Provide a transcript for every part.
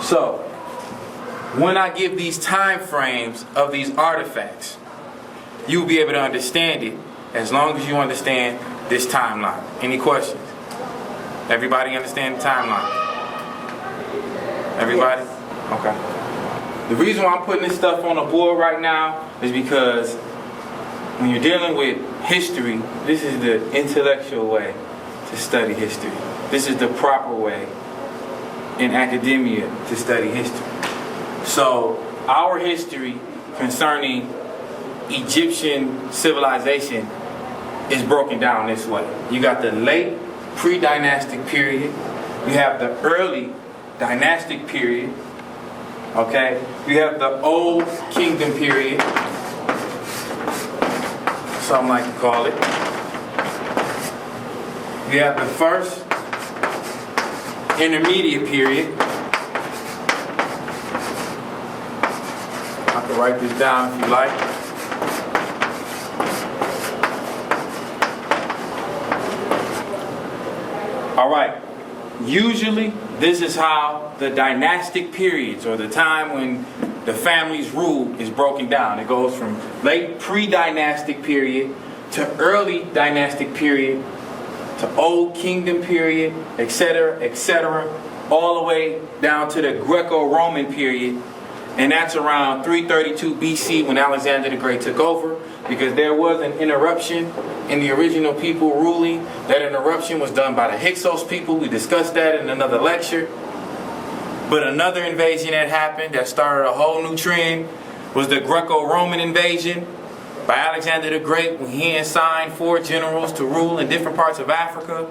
So, when I give these time frames of these artifacts, you'll be able to understand it as long as you understand this timeline. Any questions? Everybody understand the timeline? Everybody? Yes. Okay. The reason why I'm putting this stuff on the board right now is because when you're dealing with history, this is the intellectual way to study history. This is the proper way in academia to study history. So our history concerning Egyptian civilization is broken down this way. You got the late pre-dynastic period, you have the early dynastic period, okay? You have the old kingdom period, some like to call it. You have the first intermediate period. I can write this down if you like. All right, usually this is how the dynastic periods, or the time when the family's rule, is broken down. It goes from late pre-dynastic period to early dynastic period to old kingdom period, etc., all the way down to the Greco-Roman period. And that's around 332 BC when Alexander the Great took over, because there was an interruption in the original people ruling. That interruption was done by the Hyksos people. We discussed that in another lecture. But another invasion that happened that started a whole new trend was the Greco-Roman invasion by Alexander the Great, when he assigned 4 generals to rule in different parts of Africa.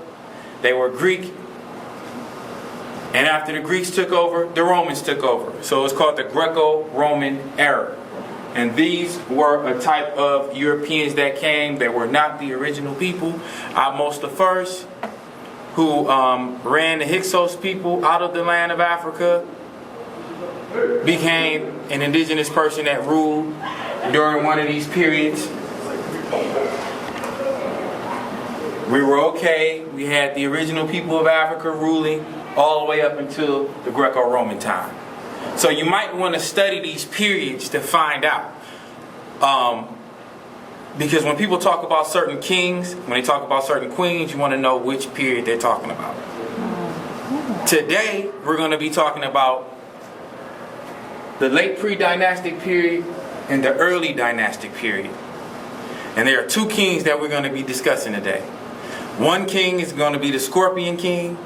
They were Greek. And after the Greeks took over, the Romans took over. So it's called the Greco-Roman era. And these were a type of Europeans that came. They were not the original people. Ahmose the First, who ran the Hyksos people out of the land of Africa, became an indigenous person that ruled during one of these periods. We were okay. We had the original people of Africa ruling all the way up until the Greco-Roman time. So you might want to study these periods to find out. Because when people talk about certain kings, when they talk about certain queens, you want to know which period they're talking about. Today, we're going to be talking about the late pre-dynastic period and the early dynastic period. And there are 2 kings that we're going to be discussing today. One king is going to be the Scorpion King.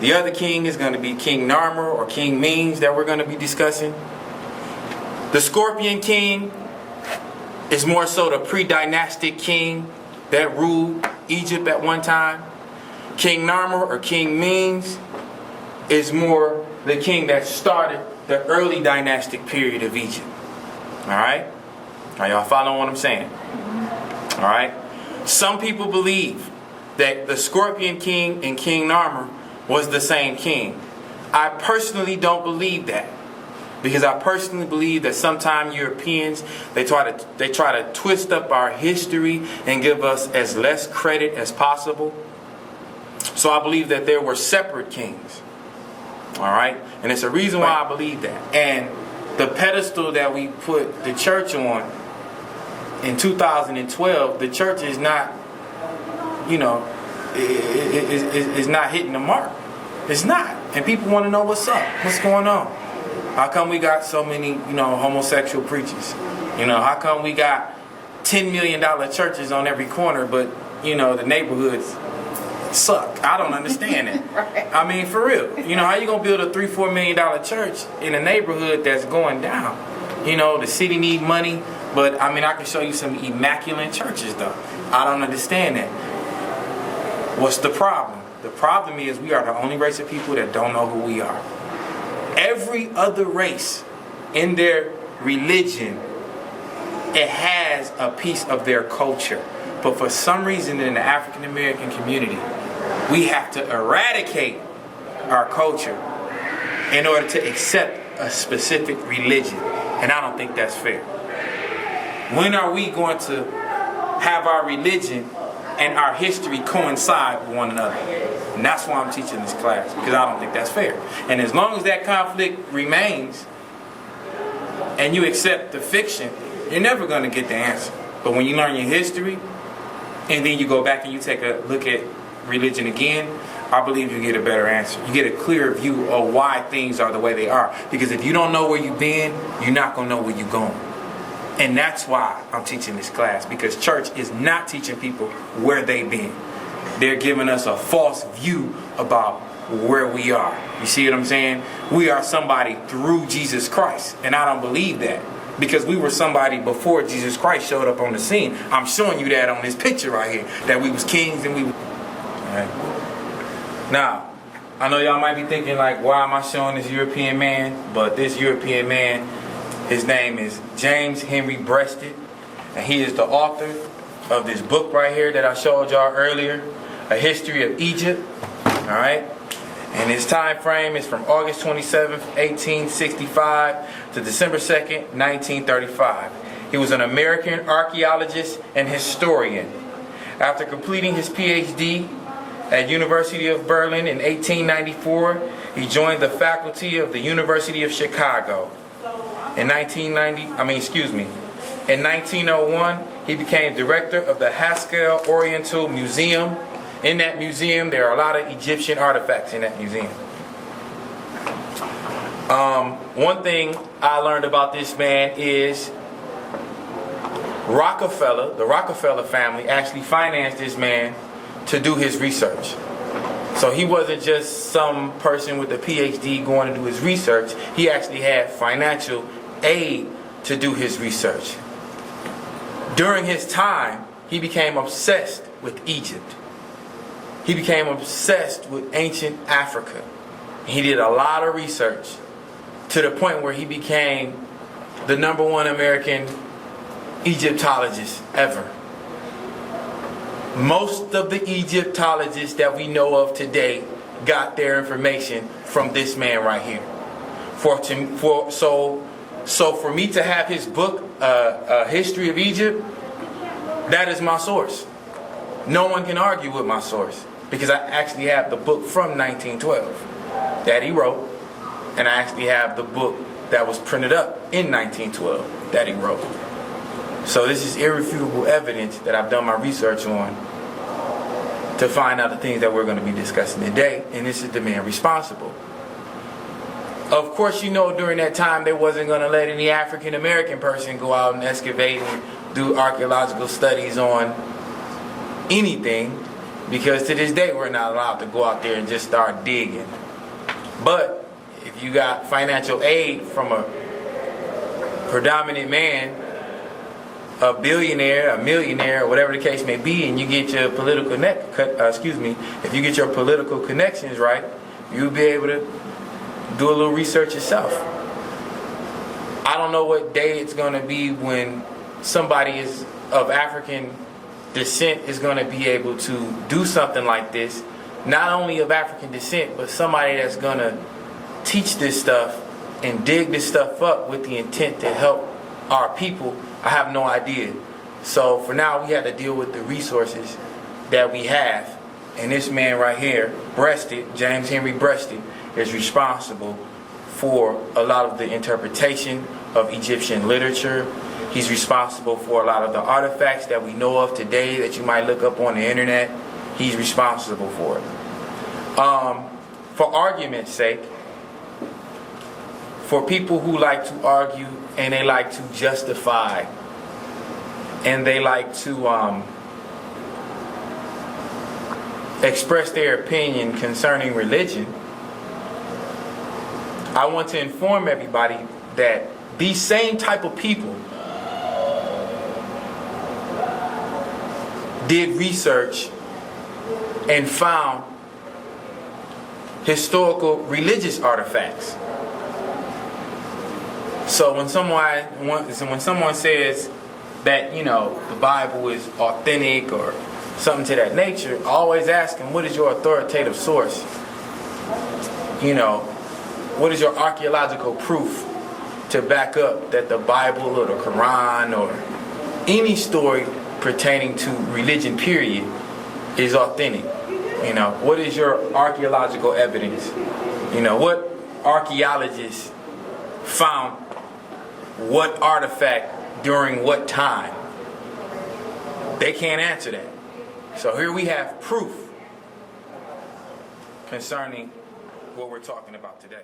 The other king is going to be King Narmer or King Menes that we're going to be discussing. The Scorpion King is more so the pre-dynastic king that ruled Egypt at one time. King Narmer or King Menes is more the king that started the early dynastic period of Egypt. Alright? Are y'all following what I'm saying? Alright? Some people believe that the Scorpion King and King Narmer was the same king. I personally don't believe that, because I personally believe that sometimes Europeans, they try to twist up our history and give us as less credit as possible. So I believe that there were separate kings. All right, and it's a reason why I believe that. And the pedestal that we put the church on in 2012, the church is not, is not hitting the mark. It's not. And people want to know what's up. What's going on? How come we got so many, homosexual preachers? How come we got $10 million churches on every corner, but, the neighborhoods suck? I don't understand it. Right. I mean, for real. How you going to build a $3-4 million church in a neighborhood that's going down? The city need money, but, I can show you some immaculate churches, though. I don't understand that. What's the problem? The problem is we are the only race of people that don't know who we are. Every other race in their religion, it has a piece of their culture. But for some reason in the African American community, we have to eradicate our culture in order to accept a specific religion. And I don't think that's fair. When are we going to have our religion and our history coincide with one another? And that's why I'm teaching this class, because I don't think that's fair. And as long as that conflict remains and you accept the fiction, you're never going to get the answer. But when you learn your history and then you go back and you take a look at religion again, I believe you get a better answer. You get a clearer view of why things are the way they are. Because if you don't know where you've been, you're not going to know where you're going. And that's why I'm teaching this class, because church is not teaching people where they've been. They're giving us a false view about where we are. You see what I'm saying? We are somebody through Jesus Christ. And I don't believe that, because we were somebody before Jesus Christ showed up on the scene. I'm showing you that on this picture right here, that we was kings and we was... All right. Now, I know y'all might be thinking like, why am I showing this European man? But this European man, his name is James Henry Breasted, and he is the author of this book right here that I showed y'all earlier, A History of Egypt. Alright? And his time frame is from August 27th, 1865 to December 2nd, 1935. He was an American archaeologist and historian. After completing his PhD at University of Berlin in 1894, he joined the faculty of the University of Chicago. In 1901, he became director of the Haskell Oriental Museum. In that museum, there are a lot of Egyptian artifacts in that museum. One thing I learned about this man is Rockefeller, the Rockefeller family, actually financed this man to do his research. So he wasn't just some person with a PhD going to do his research. He actually had financial aid to do his research. During his time, he became obsessed with Egypt. He became obsessed with ancient Africa. He did a lot of research to the point where he became the #1 American Egyptologist ever. Most of the Egyptologists that we know of today got their information from this man right here. So for me to have his book, A History of Egypt, that is my source. No one can argue with my source, because I actually have the book from 1912 that he wrote, and I actually have the book that was printed up in 1912 that he wrote. So this is irrefutable evidence that I've done my research on to find out the things that we're going to be discussing today, and this is the man responsible. Of course, you know, during that time, they wasn't going to let any African American person go out and excavate and do archaeological studies on anything, because to this day, we're not allowed to go out there and just start digging. But if you got financial aid from a predominant man, a billionaire, a millionaire, whatever the case may be, and you get your political if you get your political connections right, you'll be able to do a little research yourself. I don't know what day it's going to be when somebody is of African descent is going to be able to do something like this, not only of African descent, but somebody that's going to teach this stuff and dig this stuff up with the intent to help our people. I have no idea. So for now, we have to deal with the resources that we have. And this man right here, Breasted, James Henry Breasted, is responsible for a lot of the interpretation of Egyptian literature. He's responsible for a lot of the artifacts that we know of today that you might look up on the internet. He's responsible for it. For argument's sake, for people who like to argue and they like to justify and they like to express their opinion concerning religion, I want to inform everybody that these same type of people did research and found historical religious artifacts. So when someone says that, you know, the Bible is authentic or something to that nature, always ask them, what is your authoritative source? You know, what is your archaeological proof to back up that the Bible or the Quran or any story pertaining to religion period is authentic? You know, what is your archaeological evidence? You know, what archaeologists found what artifact during what time? They can't answer that. So here we have proof concerning what we're talking about today.